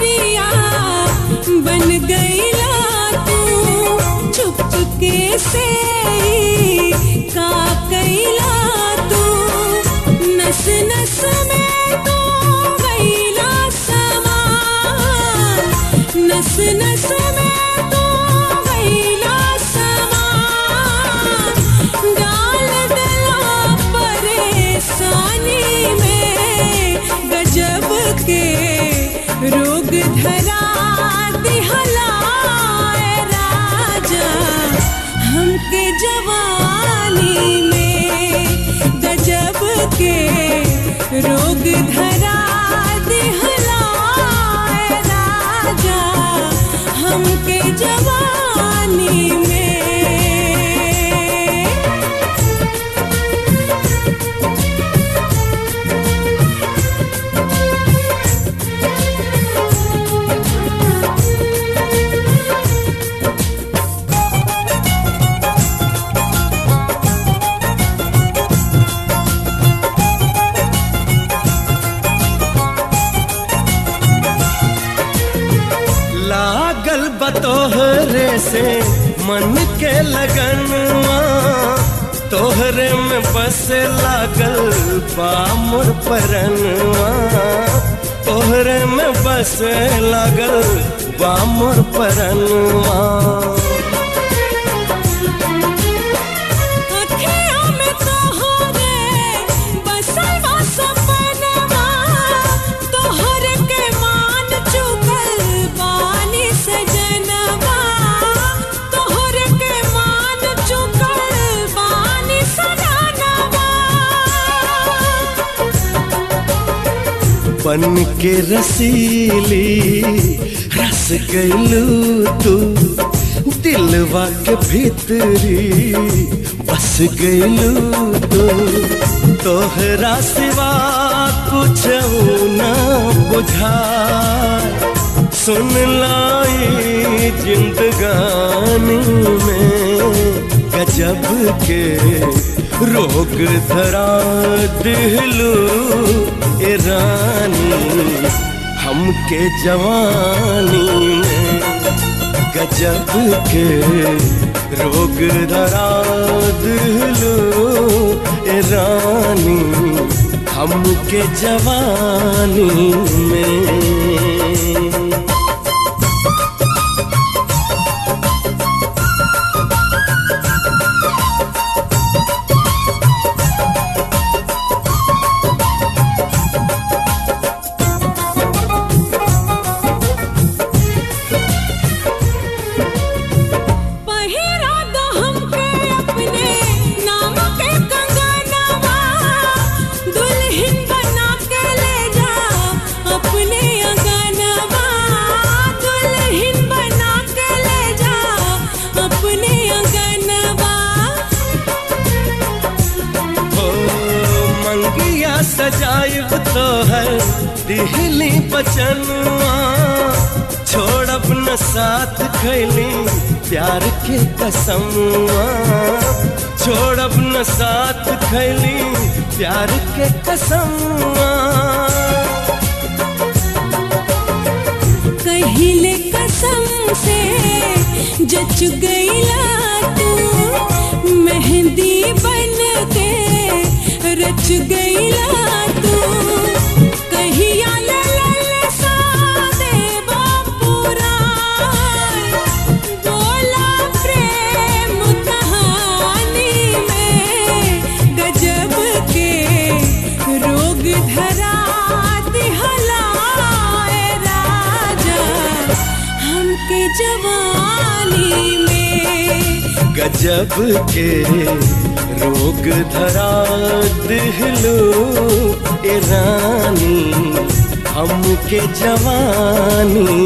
मेहरिया बन गईला तू, चुपके से का कैला तू, नस नस में तू गईला समा, नस नस में तू गईला समा, डाल दिला परेशानी में, गजब के रोग धरा दिहला ए राजा हमके जवानी में, गजब के रोग धरा दिहला ए राजा हमके जवानी में। लागल बतोहरे से मन के लगनवा, तोहरे में बस लागल बा मोर परनवा, तोहरे में बस लागल बा मोर परनवा। बन के रसीली रस गईलू तू, दिलवा के भीतरी बस गईलू तू, तोहरा सिवा कुछ न बुझा, सुन लाई जिंदगानी में, गजब के रोग धरा दिलू ए रानी हमके जवानी में, गजब के रोग धरा दिलू ए रानी हमके जवानी में। सजाइब तो है दिहली बचनवा, छोड़ब न साथ खैली प्यार के कसमवा, छोड़ब न साथ खैली प्यार के कसमवा। कहिले कसम से जच गईला तू, मेहंदी बन के रच गईला तू, कहिया लल सा देवा पूरा, बोला प्रेम कहानी में, गजब के रोग धरा दिहला ए राजा हमके जवानी में, गजब के रोग धरा दिलू ए रानी हमके जवानी